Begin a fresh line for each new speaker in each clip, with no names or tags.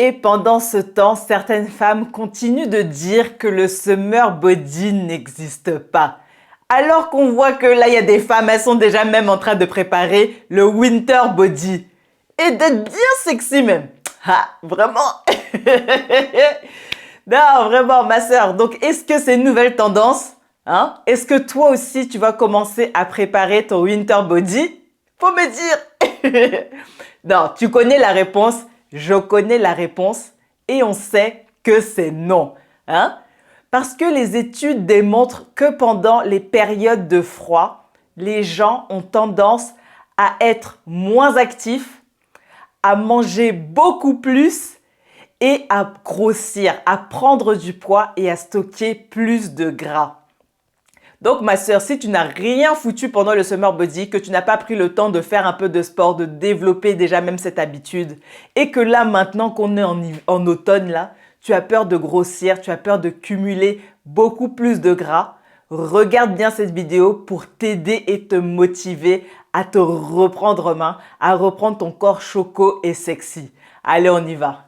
Et pendant ce temps, certaines femmes continuent de dire que le summer body n'existe pas. Alors qu'on voit que là, il y a des femmes, elles sont déjà même en train de préparer le winter body. Et d'être bien sexy même. Ah, vraiment. Non, vraiment, ma sœur. Donc, est-ce que c'est une nouvelle tendance? Hein? Est-ce que toi aussi, tu vas commencer à préparer ton winter body? Faut me dire. Non, tu connais la réponse. Je connais la réponse. Et on sait que c'est non. Hein? Parce que les études démontrent que pendant les périodes de froid, les gens ont tendance à être moins actifs, à manger beaucoup plus et à grossir, à prendre du poids et à stocker plus de gras. Donc ma sœur, si tu n'as rien foutu pendant le summer body, que tu n'as pas pris le temps de faire un peu de sport, de développer déjà même cette habitude, et que là maintenant qu'on est en automne là, tu as peur de grossir, tu as peur de cumuler beaucoup plus de gras, regarde bien cette vidéo pour t'aider et te motiver à te reprendre en main, à reprendre ton corps choco et sexy. Allez, on y va.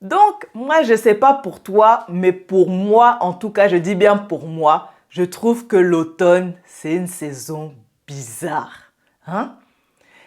Donc, moi, je ne sais pas pour toi, mais pour moi, en tout cas, je dis bien pour moi, je trouve que l'automne, c'est une saison bizarre. Hein?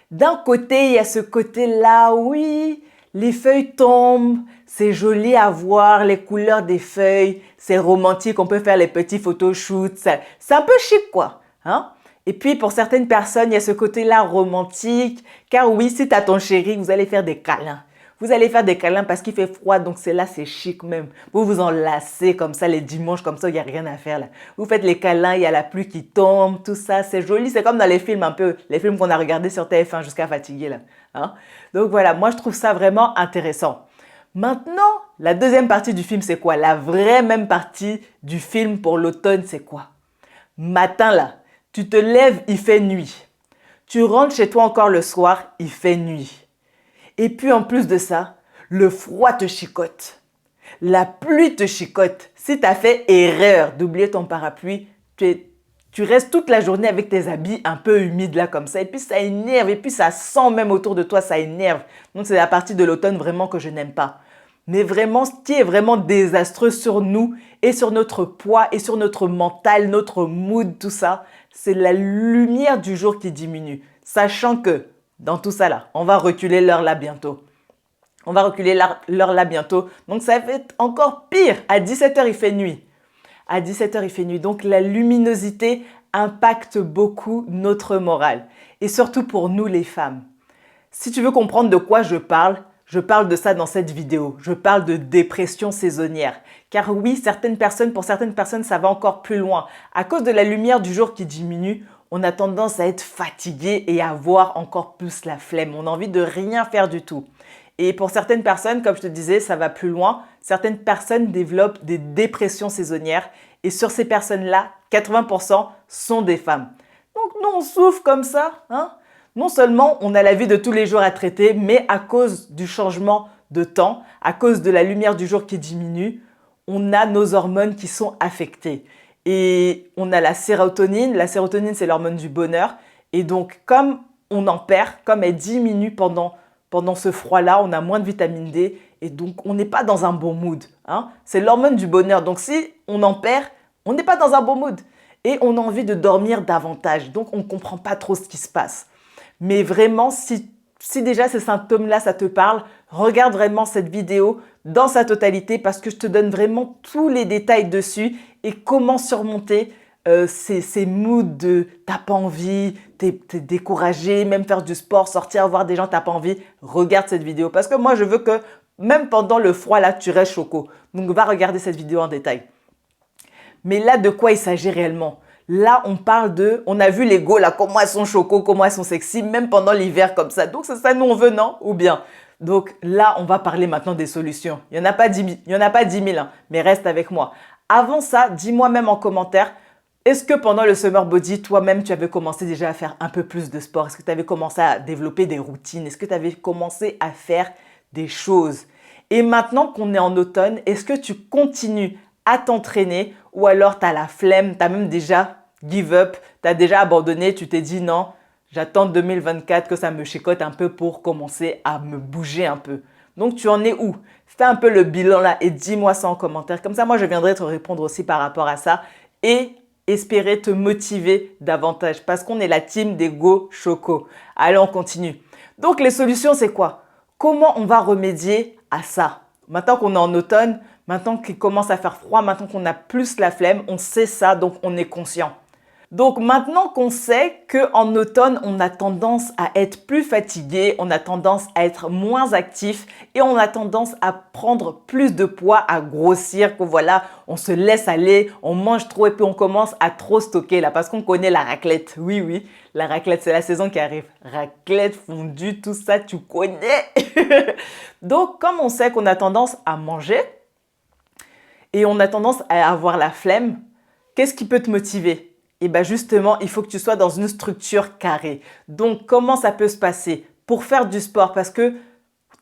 D'un côté, il y a ce côté-là, oui, les feuilles tombent, c'est joli à voir, les couleurs des feuilles, c'est romantique, on peut faire les petits photoshoots, c'est un peu chic quoi. Hein? Et puis pour certaines personnes, il y a ce côté-là romantique, car oui, si tu as ton chéri, vous allez faire des câlins. Vous allez faire des câlins parce qu'il fait froid, donc c'est là, c'est chic même. Vous vous enlacez comme ça les dimanches, comme ça, il n'y a rien à faire là. Vous faites les câlins, il y a la pluie qui tombe, tout ça, c'est joli. C'est comme dans les films un peu, les films qu'on a regardés sur TF1 jusqu'à fatiguer là. Hein? Donc voilà, moi je trouve ça vraiment intéressant. Maintenant, la deuxième partie du film, c'est quoi? La vraie même partie du film pour l'automne, c'est quoi? Matin là, tu te lèves, il fait nuit. Tu rentres chez toi encore le soir, il fait nuit. Et puis en plus de ça, le froid te chicote. La pluie te chicote. Si tu as fait erreur d'oublier ton parapluie, tu restes toute la journée avec tes habits un peu humides là comme ça. Et puis ça énerve. Et puis ça sent même autour de toi, ça énerve. Donc c'est la partie de l'automne vraiment que je n'aime pas. Mais vraiment, ce qui est vraiment désastreux sur nous et sur notre poids et sur notre mental, notre mood, tout ça, c'est la lumière du jour qui diminue. Sachant que dans tout ça là, on va reculer l'heure là bientôt. On va reculer l'heure là bientôt. Donc ça va être encore pire. À 17h, il fait nuit. À 17h, il fait nuit. Donc la luminosité impacte beaucoup notre morale. Et surtout pour nous les femmes. Si tu veux comprendre de quoi je parle de ça dans cette vidéo. Je parle de dépression saisonnière. Car oui, pour certaines personnes, ça va encore plus loin. À cause de la lumière du jour qui diminue, on a tendance à être fatigué et à avoir encore plus la flemme. On a envie de rien faire du tout. Et pour certaines personnes, comme je te disais, ça va plus loin. Certaines personnes développent des dépressions saisonnières. Et sur ces personnes-là, 80% sont des femmes. Donc nous, on souffre comme ça. Hein? Non seulement on a la vie de tous les jours à traiter, mais à cause du changement de temps, à cause de la lumière du jour qui diminue, on a nos hormones qui sont affectées. Et on a la sérotonine. La sérotonine, c'est l'hormone du bonheur. Et donc, comme on en perd, comme elle diminue pendant ce froid-là, on a moins de vitamine D. Et donc, on n'est pas dans un bon mood. Hein? C'est l'hormone du bonheur. Donc, si on en perd, on n'est pas dans un bon mood. Et on a envie de dormir davantage. Donc, on ne comprend pas trop ce qui se passe. Mais vraiment, si déjà ces symptômes-là, ça te parle, regarde vraiment cette vidéo dans sa totalité parce que je te donne vraiment tous les détails dessus et comment surmonter ces moods de t'as pas envie, t'es découragé, même faire du sport, sortir, voir des gens, t'as pas envie. Regarde cette vidéo parce que moi, je veux que même pendant le froid, là, tu restes choco. Donc, va regarder cette vidéo en détail. Mais là, de quoi il s'agit réellement? Là, on a vu les go là, comment elles sont choco, comment elles sont sexy, même pendant l'hiver comme ça. Donc, c'est ça, nous, on veut, non? Ou bien? Donc, là, on va parler maintenant des solutions. Il n'y en a pas 10 000, hein, mais reste avec moi. Avant ça, dis-moi même en commentaire, est-ce que pendant le summer body, toi-même, tu avais commencé déjà à faire un peu plus de sport? Est-ce que tu avais commencé à développer des routines? Est-ce que tu avais commencé à faire des choses? Et maintenant qu'on est en automne, est-ce que tu continues à t'entraîner ou alors tu as la flemme, tu as même déjà give up, tu as déjà abandonné, tu t'es dit non, j'attends 2024 que ça me chicote un peu pour commencer à me bouger un peu. Donc, tu en es où? Fais un peu le bilan là et dis-moi ça en commentaire. Comme ça, moi, je viendrai te répondre aussi par rapport à ça et espérer te motiver davantage parce qu'on est la team des Go Choco. Allez, on continue. Donc, les solutions, c'est quoi? Comment on va remédier à ça? Maintenant qu'on est en automne, maintenant qu'il commence à faire froid, maintenant qu'on a plus la flemme, on sait ça, donc on est conscient. Donc maintenant qu'on sait qu'en automne, on a tendance à être plus fatigué, on a tendance à être moins actif et on a tendance à prendre plus de poids, à grossir, que voilà, on se laisse aller, on mange trop et puis on commence à trop stocker là parce qu'on connaît la raclette. Oui, oui, la raclette, c'est la saison qui arrive. Raclette, fondue, tout ça, tu connais. Donc comme on sait qu'on a tendance à manger et on a tendance à avoir la flemme, qu'est-ce qui peut te motiver? Et bien justement, il faut que tu sois dans une structure carrée. Donc, comment ça peut se passer? Pour faire du sport, parce que tu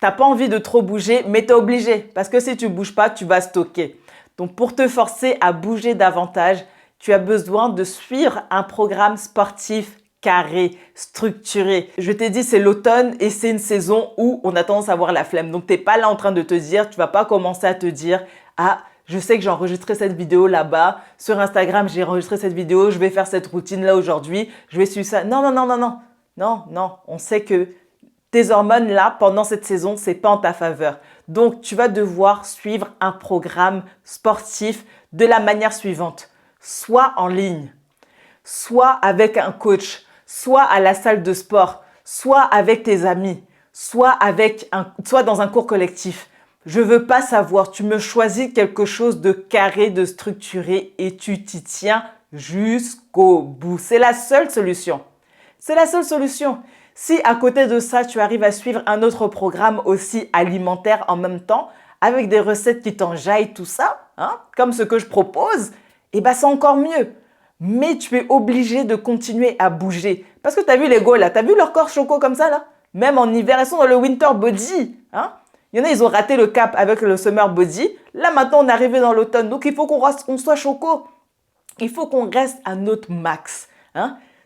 n'as pas envie de trop bouger, mais tu es obligé. Parce que si tu ne bouges pas, tu vas stocker. Donc, pour te forcer à bouger davantage, tu as besoin de suivre un programme sportif carré, structuré. Je t'ai dit, c'est l'automne et c'est une saison où on a tendance à avoir la flemme. Donc, tu n'es pas là en train de te dire, tu ne vas pas commencer à te dire « Ah, je sais que j'ai enregistré cette vidéo là-bas. Sur Instagram, j'ai enregistré cette vidéo. Je vais faire cette routine là aujourd'hui. Je vais suivre ça. » Non, non, non, non, non. Non, non. On sait que tes hormones là, pendant cette saison, c'est pas en ta faveur. Donc, tu vas devoir suivre un programme sportif de la manière suivante. Soit en ligne, soit avec un coach, soit à la salle de sport, soit avec tes amis, soit dans un cours collectif. Je veux pas savoir, tu me choisis quelque chose de carré, de structuré et tu t'y tiens jusqu'au bout. C'est la seule solution. C'est la seule solution. Si à côté de ça, tu arrives à suivre un autre programme aussi alimentaire en même temps, avec des recettes qui t'enjaillent, tout ça, comme ce que je propose, eh ben c'est encore mieux. Mais tu es obligé de continuer à bouger. Parce que tu as vu les go là, tu as vu leur corps choco comme ça là? Même en hiver, ils sont dans le winter body. Il y en a, ils ont raté le cap avec le summer body. Là, maintenant, on est arrivé dans l'automne. Donc, il faut qu'on soit choco. Il faut qu'on reste à notre max.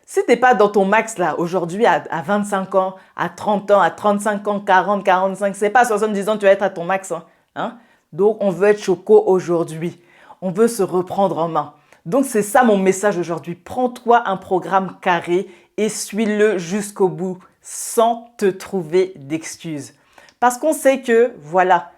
Si tu n'es pas dans ton max là, aujourd'hui, à 25 ans, à 30 ans, à 35 ans, 40, 45, c'est pas à 70 ans que tu vas être à ton max. Donc, on veut être choco aujourd'hui. On veut se reprendre en main. Donc, c'est ça mon message aujourd'hui. Prends-toi un programme carré et suis-le jusqu'au bout sans te trouver d'excuses. Parce qu'on sait que, voilà,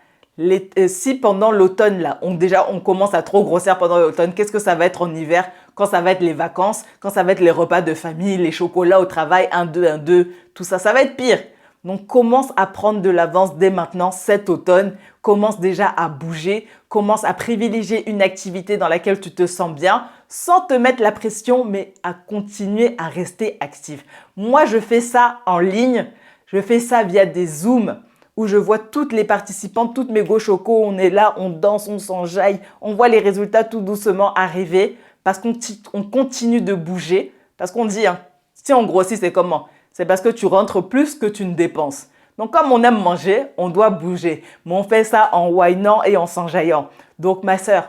si pendant l'automne, là, on commence à trop grossir pendant l'automne, qu'est-ce que ça va être en hiver? Quand ça va être les vacances, quand ça va être les repas de famille, les chocolats au travail, 1, 2, tout ça, ça va être pire. Donc, commence à prendre de l'avance dès maintenant, cet automne. Commence déjà à bouger, commence à privilégier une activité dans laquelle tu te sens bien, sans te mettre la pression, mais à continuer à rester actif. Moi, je fais ça en ligne, je fais ça via des Zooms, où je vois toutes les participantes, toutes mes go choco, on est là, on danse, on s'enjaille, on voit les résultats tout doucement arriver parce qu'on continue de bouger. Parce qu'on dit, si on grossit, c'est comment? C'est parce que tu rentres plus que tu ne dépenses. Donc, comme on aime manger, on doit bouger. Mais on fait ça en whinant et en s'enjaillant. Donc, ma sœur,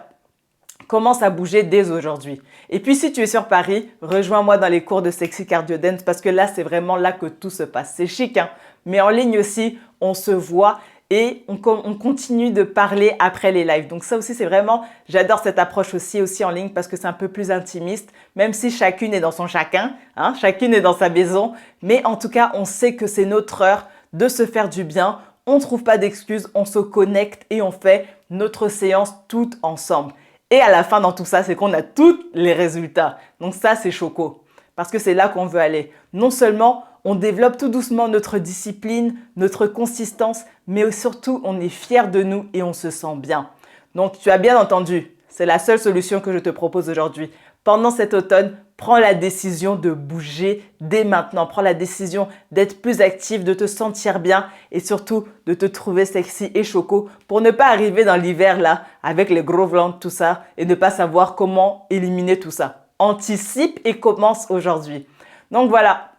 commence à bouger dès aujourd'hui. Et puis, si tu es sur Paris, rejoins-moi dans les cours de Sexy Cardio Dance parce que là, c'est vraiment là que tout se passe. C'est chic, mais en ligne aussi, on se voit et on continue de parler après les lives. Donc ça aussi, c'est vraiment, j'adore cette approche aussi en ligne parce que c'est un peu plus intimiste, même si chacune est dans son chacun, chacune est dans sa maison. Mais en tout cas, on sait que c'est notre heure de se faire du bien. On ne trouve pas d'excuses, on se connecte et on fait notre séance toutes ensemble. Et à la fin, dans tout ça, c'est qu'on a tous les résultats. Donc ça, c'est choco. Parce que c'est là qu'on veut aller. Non seulement on développe tout doucement notre discipline, notre consistance, mais surtout, on est fiers de nous et on se sent bien. Donc, tu as bien entendu, c'est la seule solution que je te propose aujourd'hui. Pendant cet automne, prends la décision de bouger dès maintenant. Prends la décision d'être plus actif, de te sentir bien et surtout de te trouver sexy et choco pour ne pas arriver dans l'hiver là avec les gros ventres, tout ça et ne pas savoir comment éliminer tout ça. Anticipe et commence aujourd'hui. Donc voilà.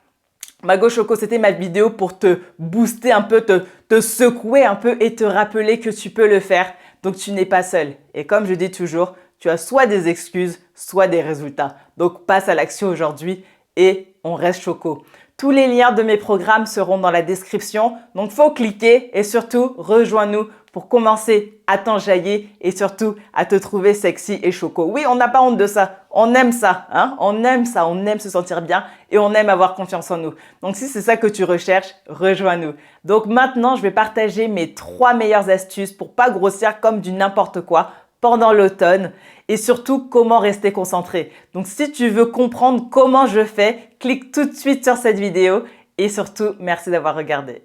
Ma go choco, c'était ma vidéo pour te booster un peu, te secouer un peu et te rappeler que tu peux le faire. Donc, tu n'es pas seul. Et comme je dis toujours, tu as soit des excuses, soit des résultats. Donc, passe à l'action aujourd'hui et on reste choco. Tous les liens de mes programmes seront dans la description, donc faut cliquer et surtout rejoins-nous pour commencer à t'enjailler et surtout à te trouver sexy et choco. Oui, on n'a pas honte de ça, on aime ça, hein? On aime ça, on aime se sentir bien et on aime avoir confiance en nous. Donc si c'est ça que tu recherches, rejoins-nous. Donc maintenant, je vais partager mes 3 meilleures astuces pour pas grossir comme du n'importe quoi pendant l'automne et surtout comment rester concentré. Donc si tu veux comprendre comment je fais, clique tout de suite sur cette vidéo et surtout merci d'avoir regardé.